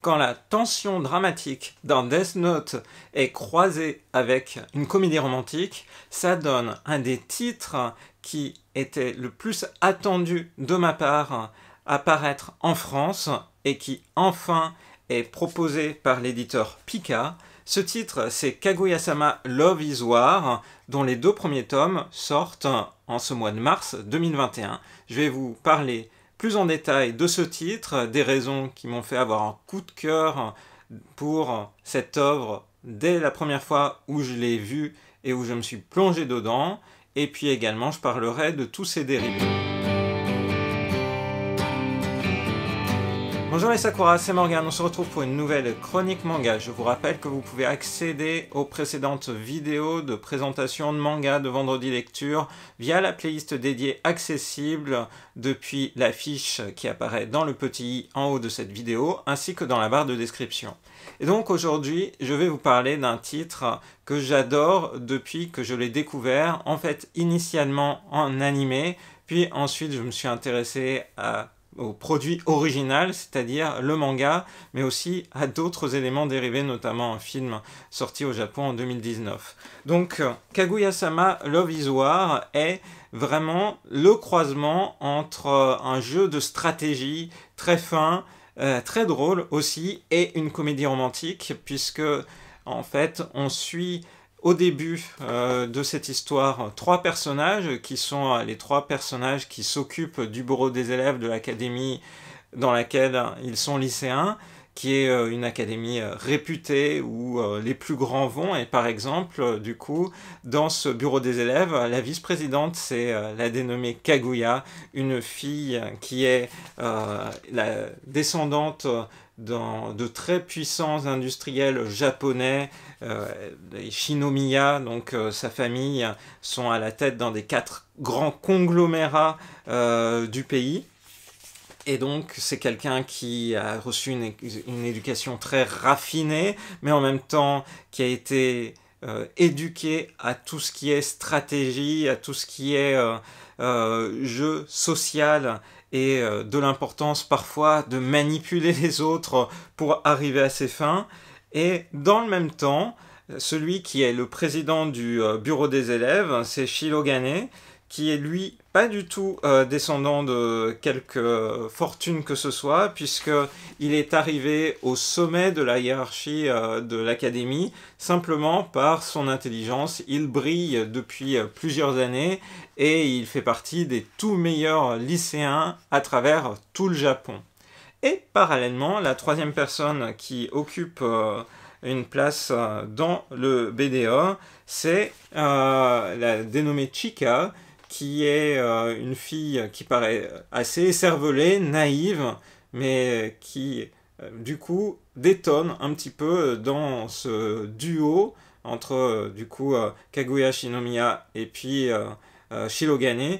Quand la tension dramatique d'un Death Note est croisée avec une comédie romantique, ça donne un des titres qui était le plus attendu de ma part à paraître en France et qui enfin est proposé par l'éditeur Pika. Ce titre, c'est Kaguya-sama Love is War, dont les 2 premiers tomes sortent en ce mois de mars 2021. Je vais vous parler plus en détail de ce titre, des raisons qui m'ont fait avoir un coup de cœur pour cette œuvre dès la première fois où je l'ai vue et où je me suis plongé dedans, et puis également je parlerai de tous ses dérivés. Bonjour les Sakura, c'est Morgane, on se retrouve pour une nouvelle chronique manga. Je vous rappelle que vous pouvez accéder aux précédentes vidéos de présentation de manga de Vendredi Lecture via la playlist dédiée accessible depuis l'affiche qui apparaît dans le petit i en haut de cette vidéo, ainsi que dans la barre de description. Et donc aujourd'hui, je vais vous parler d'un titre que j'adore depuis que je l'ai découvert, en fait initialement en animé, puis ensuite je me suis intéressé au produit original, c'est-à-dire le manga, mais aussi à d'autres éléments dérivés, notamment un film sorti au Japon en 2019. Donc, Kaguya-sama Love is War est vraiment le croisement entre un jeu de stratégie très fin, très drôle aussi, et une comédie romantique, puisque, en fait, on suit au début de cette histoire 3 personnages qui sont les 3 personnages qui s'occupent du bureau des élèves de l'académie dans laquelle ils sont lycéens, qui est une académie réputée où les plus grands vont. Et par exemple, du coup, dans ce bureau des élèves, la vice-présidente, c'est la dénommée Kaguya, une fille qui est la descendante de très puissants industriels japonais, les Shinomiya, donc sa famille, sont à la tête d'un des 4 grands conglomérats du pays. Et donc, c'est quelqu'un qui a reçu une éducation très raffinée, mais en même temps qui a été éduqué à tout ce qui est stratégie, à tout ce qui est jeu social, et de l'importance parfois de manipuler les autres pour arriver à ses fins. Et dans le même temps, celui qui est le président du bureau des élèves, c'est Shirogane, qui est lui pas du tout descendant de quelque fortune que ce soit, puisqu'il est arrivé au sommet de la hiérarchie de l'académie, simplement par son intelligence. Il brille depuis plusieurs années, et il fait partie des tout meilleurs lycéens à travers tout le Japon. Et parallèlement, la 3e personne qui occupe une place dans le BDA, c'est la dénommée Chika, qui est une fille qui paraît assez écervelée, naïve, mais qui, du coup, détonne un petit peu dans ce duo entre, du coup, Kaguya Shinomiya et puis Shirogane,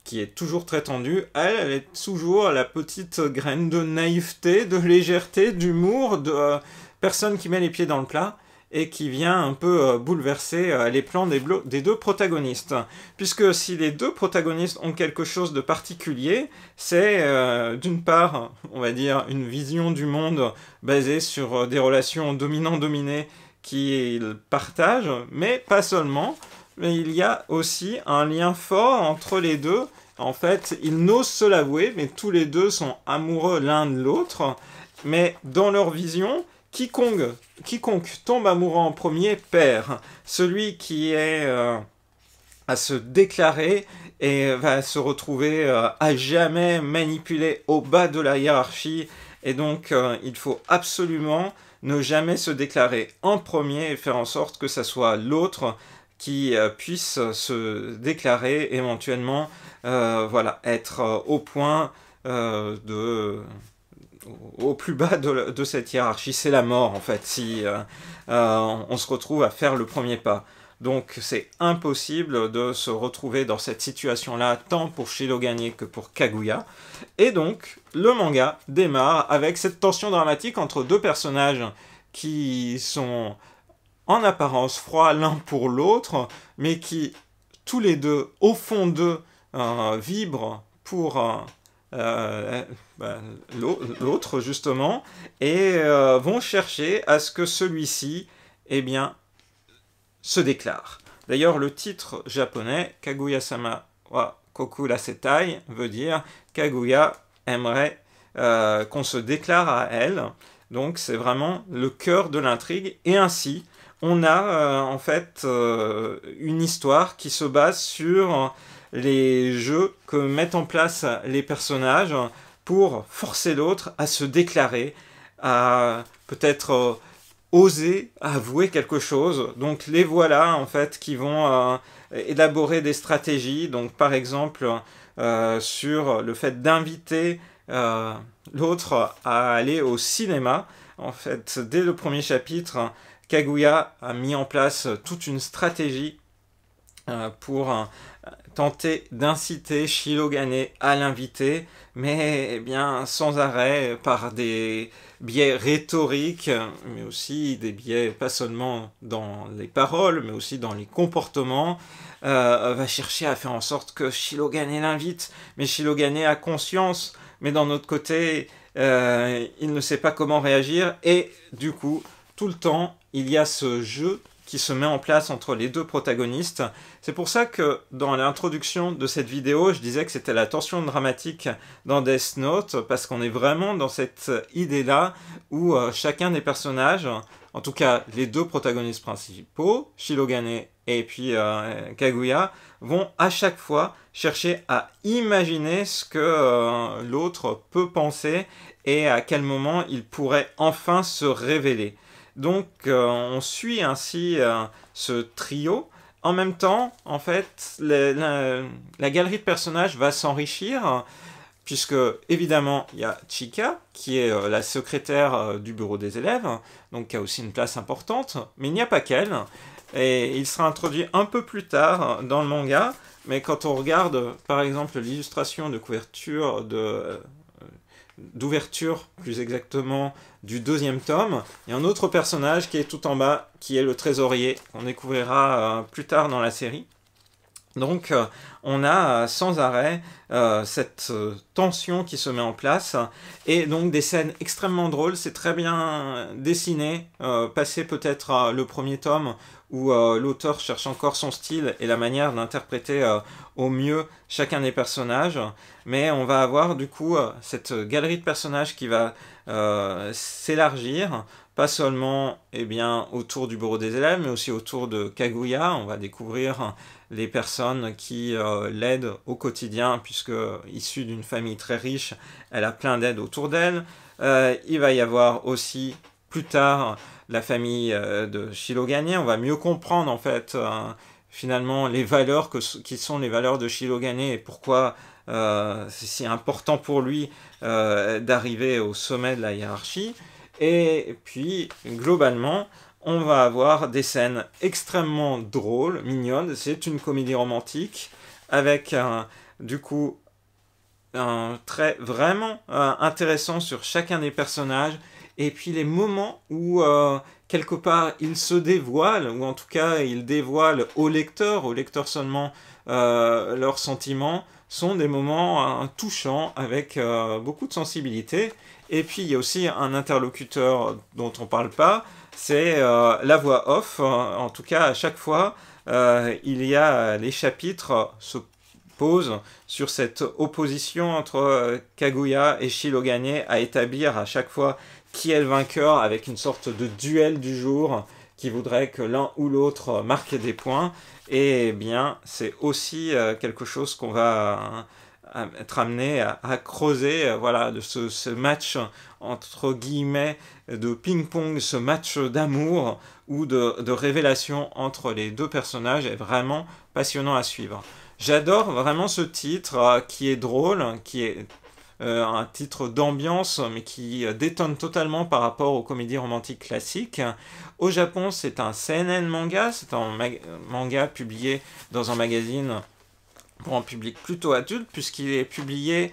qui est toujours très tendue. Elle est toujours la petite graine de naïveté, de légèreté, d'humour, de personne qui met les pieds dans le plat, et qui vient un peu bouleverser les plans des 2 protagonistes. Puisque si les 2 protagonistes ont quelque chose de particulier, c'est d'une part, on va dire, une vision du monde basée sur des relations dominant-dominé qu'ils partagent, mais pas seulement. Mais il y a aussi un lien fort entre les 2. En fait, ils n'osent se l'avouer, mais tous les 2 sont amoureux l'un de l'autre. Mais dans leur vision, quiconque tombe amoureux en premier perd. Celui qui est à se déclarer et va se retrouver à jamais manipulé au bas de la hiérarchie. Et donc, il faut absolument ne jamais se déclarer en premier et faire en sorte que ça soit l'autre qui puisse se déclarer éventuellement, voilà, être au point au plus bas de cette hiérarchie. C'est la mort, en fait, si on se retrouve à faire le premier pas. Donc c'est impossible de se retrouver dans cette situation-là, tant pour Shirogane que pour Kaguya. Et donc, le manga démarre avec cette tension dramatique entre 2 personnages qui sont en apparence froids l'un pour l'autre, mais qui, tous les 2, au fond d'eux, vibrent pour l'autre justement, et vont chercher à ce que celui-ci, eh bien, se déclare. D'ailleurs, le titre japonais, Kaguya-sama wa Kokura Setai, veut dire Kaguya aimerait qu'on se déclare à elle. Donc c'est vraiment le cœur de l'intrigue. Et ainsi, on a en fait une histoire qui se base sur les jeux que mettent en place les personnages pour forcer l'autre à se déclarer, à peut-être oser avouer quelque chose. Donc les voilà en fait qui vont élaborer des stratégies. Donc par exemple sur le fait d'inviter l'autre à aller au cinéma. En fait, dès le premier chapitre, Kaguya a mis en place toute une stratégie pour tenter d'inciter Shirogane à l'inviter, mais eh bien sans arrêt par des biais rhétoriques, mais aussi des biais pas seulement dans les paroles, mais aussi dans les comportements, va chercher à faire en sorte que Shirogane l'invite, mais Shirogane a conscience, mais d'un autre côté, il ne sait pas comment réagir, et du coup, tout le temps, il y a ce jeu qui se met en place entre les deux protagonistes. C'est pour ça que dans l'introduction de cette vidéo, je disais que c'était la tension dramatique dans Death Note, parce qu'on est vraiment dans cette idée-là où chacun des personnages, en tout cas les deux protagonistes principaux, Shirogane et puis Kaguya, vont à chaque fois chercher à imaginer ce que l'autre peut penser et à quel moment il pourrait enfin se révéler. Donc on suit ainsi ce trio. En même temps, en fait, la galerie de personnages va s'enrichir, puisque évidemment il y a Chika, qui est la secrétaire du bureau des élèves, donc qui a aussi une place importante, mais il n'y a pas qu'elle, et il sera introduit un peu plus tard dans le manga, mais quand on regarde par exemple l'illustration de couverture d'ouverture, plus exactement, du deuxième tome. Il y a un autre personnage qui est tout en bas, qui est le trésorier, qu'on découvrira plus tard dans la série. Donc on a sans arrêt cette tension qui se met en place, et donc des scènes extrêmement drôles. C'est très bien dessiné, passé peut-être le premier tome où l'auteur cherche encore son style et la manière d'interpréter au mieux chacun des personnages, mais on va avoir du coup cette galerie de personnages qui va s'élargir, pas seulement eh bien, autour du bureau des élèves, mais aussi autour de Kaguya. On va découvrir les personnes qui l'aident au quotidien, puisque issue d'une famille très riche, elle a plein d'aides autour d'elle. Il va y avoir aussi plus tard la famille de Shirogane. On va mieux comprendre en fait finalement les valeurs qui sont les valeurs de Shirogane et pourquoi c'est si important pour lui d'arriver au sommet de la hiérarchie. Et puis globalement, on va avoir des scènes extrêmement drôles, mignonnes. C'est une comédie romantique avec du coup un trait vraiment intéressant sur chacun des personnages. Et puis les moments où quelque part ils se dévoilent, ou en tout cas ils dévoilent au lecteur seulement leurs sentiments, sont des moments touchants avec beaucoup de sensibilité. Et puis il y a aussi un interlocuteur dont on ne parle pas, c'est la voix off. En tout cas, à chaque fois, il y a les chapitres se posent sur cette opposition entre Kaguya et Shirogane à établir à chaque fois qui est le vainqueur, avec une sorte de duel du jour qui voudrait que l'un ou l'autre marque des points. Et eh bien, c'est aussi quelque chose qu'on va être amené à creuser, voilà, de ce match entre guillemets de ping-pong, ce match d'amour ou de révélation entre les deux personnages est vraiment passionnant à suivre. J'adore vraiment ce titre qui est drôle, qui est un titre d'ambiance, mais qui détonne totalement par rapport aux comédies romantiques classiques. Au Japon, c'est un seinen manga, c'est un manga publié dans un magazine pour un public plutôt adulte, puisqu'il est publié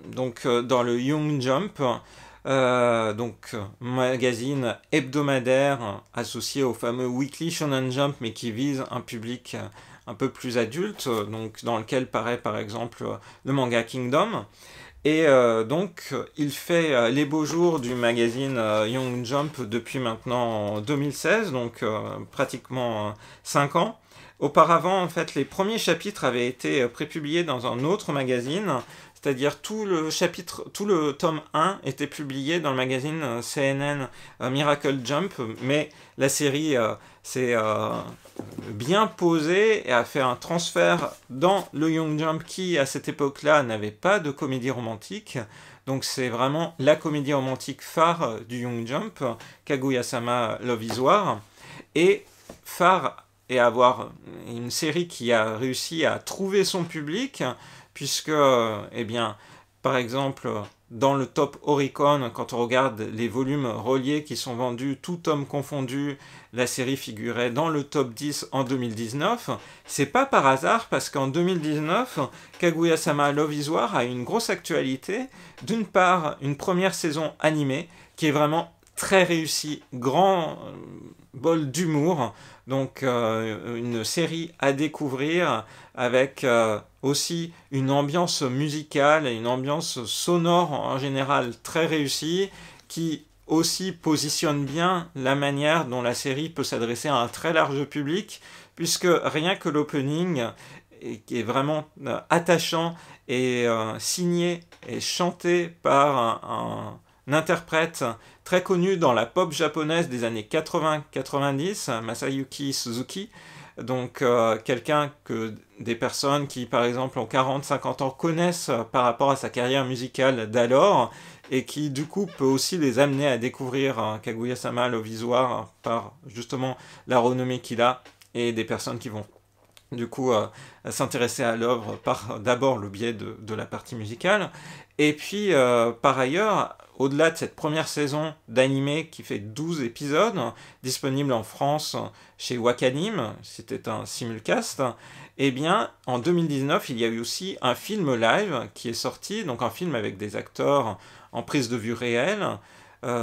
donc, dans le Young Jump, donc magazine hebdomadaire associé au fameux Weekly Shonen Jump, mais qui vise un public un peu plus adulte, donc dans lequel paraît par exemple le manga Kingdom. Et donc, il fait les beaux jours du magazine Young Jump depuis maintenant 2016, donc pratiquement 5 ans. Auparavant, en fait, les premiers chapitres avaient été prépubliés dans un autre magazine, c'est-à-dire tout le tome 1 était publié dans le magazine CNN Miracle Jump, mais la série s'est bien posée et a fait un transfert dans le Young Jump qui, à cette époque-là, n'avait pas de comédie romantique. Donc c'est vraiment la comédie romantique phare du Young Jump, Kaguya-sama Love is War, et phare et avoir une série qui a réussi à trouver son public, puisque, eh bien, par exemple, dans le top Oricon, quand on regarde les volumes reliés qui sont vendus, tout tome confondu, la série figurait dans le top 10 en 2019. C'est pas par hasard, parce qu'en 2019, Kaguya-sama Love is War a une grosse actualité. D'une part, une première saison animée, qui est vraiment très réussie, grand bol d'humour, donc une série à découvrir avec aussi une ambiance musicale et une ambiance sonore en général très réussie, qui aussi positionne bien la manière dont la série peut s'adresser à un très large public, puisque rien que l'opening qui est vraiment attachant et signé et chanté par un interprète très connu dans la pop japonaise des années 80-90, Masayuki Suzuki, donc quelqu'un que des personnes qui par exemple ont 40-50 ans connaissent par rapport à sa carrière musicale d'alors, et qui du coup peut aussi les amener à découvrir Kaguya-sama Love is War par justement la renommée qu'il a, et des personnes qui vont du coup s'intéresser à l'œuvre par d'abord le biais de la partie musicale. Et puis par ailleurs, au-delà de cette première saison d'animé qui fait 12 épisodes, disponible en France chez Wakanim, c'était un simulcast, eh bien en 2019 il y a eu aussi un film live qui est sorti, donc un film avec des acteurs en prise de vue réelle,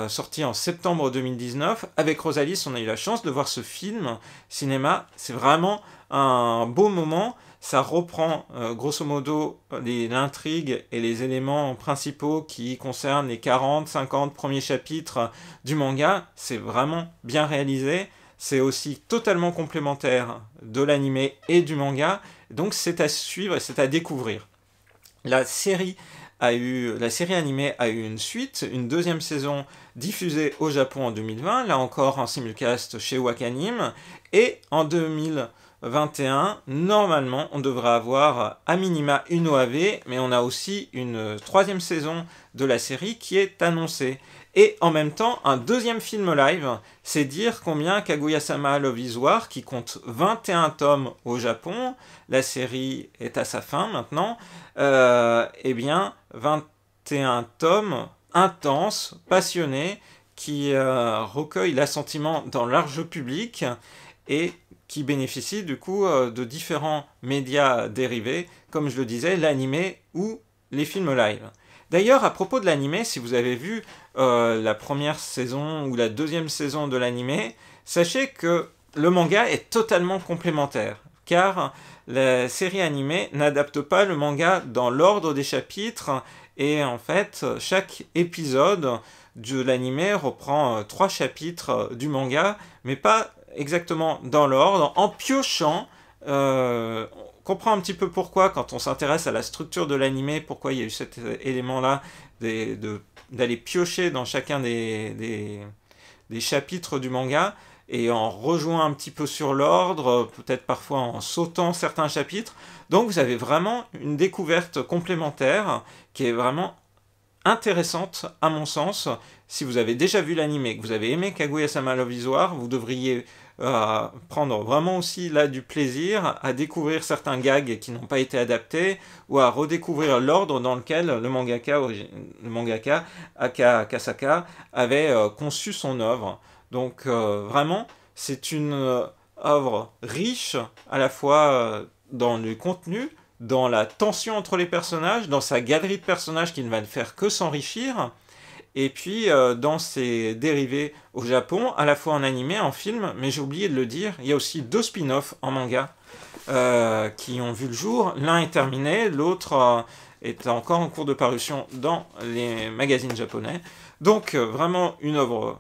sorti en septembre 2019. Avec Rosalis, on a eu la chance de voir ce film cinéma. C'est vraiment un beau moment. Ça reprend grosso modo l'intrigue et les éléments principaux qui concernent les 40-50 premiers chapitres du manga. C'est vraiment bien réalisé. C'est aussi totalement complémentaire de l'anime et du manga. Donc c'est à suivre et c'est à découvrir. La série animée a eu une suite, une deuxième saison diffusée au Japon en 2020, là encore en simulcast chez Wakanim, et en 2021, normalement, on devrait avoir à minima une OAV, mais on a aussi une troisième saison de la série qui est annoncée. Et en même temps, un deuxième film live, c'est dire combien Kaguya-sama Love is War, qui compte 21 tomes au Japon, la série est à sa fin maintenant, eh bien, 21 tomes intenses, passionnés, qui recueillent l'assentiment d'un large public et qui bénéficient du coup de différents médias dérivés, comme je le disais, l'anime ou les films live. D'ailleurs, à propos de l'anime, si vous avez vu la première saison ou la deuxième saison de l'anime, sachez que le manga est totalement complémentaire, car la série animée n'adapte pas le manga dans l'ordre des chapitres, et en fait, chaque épisode de l'anime reprend 3 chapitres du manga, mais pas exactement dans l'ordre, en piochant. On comprend un petit peu pourquoi, quand on s'intéresse à la structure de l'anime, pourquoi il y a eu cet élément-là d'aller piocher dans chacun des chapitres du manga, et en rejoint un petit peu sur l'ordre, peut-être parfois en sautant certains chapitres. Donc vous avez vraiment une découverte complémentaire qui est vraiment intéressante à mon sens. Si vous avez déjà vu l'anime et que vous avez aimé Kaguya-sama Love is War, vous devriez prendre vraiment aussi là du plaisir à découvrir certains gags qui n'ont pas été adaptés, ou à redécouvrir l'ordre dans lequel le mangaka Aka Akasaka avait conçu son œuvre. Donc vraiment, c'est une œuvre riche à la fois dans le contenu, dans la tension entre les personnages, dans sa galerie de personnages qui ne va ne faire que s'enrichir, et puis dans ses dérivés au Japon, à la fois en animé, en film, mais j'ai oublié de le dire, il y a aussi 2 spin-offs en manga. qui ont vu le jour. L'un est terminé, l'autre est encore en cours de parution dans les magazines japonais. Donc vraiment une œuvre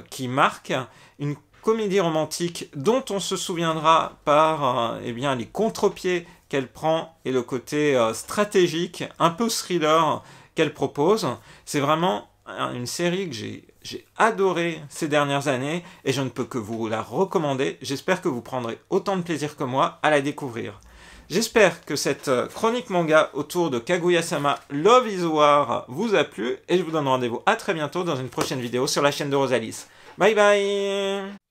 qui marque, une comédie romantique dont on se souviendra par eh bien, les contre-pieds qu'elle prend et le côté stratégique, un peu thriller qu'elle propose. C'est vraiment une série que j'ai adorée ces dernières années et je ne peux que vous la recommander. J'espère que vous prendrez autant de plaisir que moi à la découvrir. J'espère que cette chronique manga autour de Kaguya-sama Love is War vous a plu et je vous donne rendez-vous à très bientôt dans une prochaine vidéo sur la chaîne de Rosalis. Bye bye!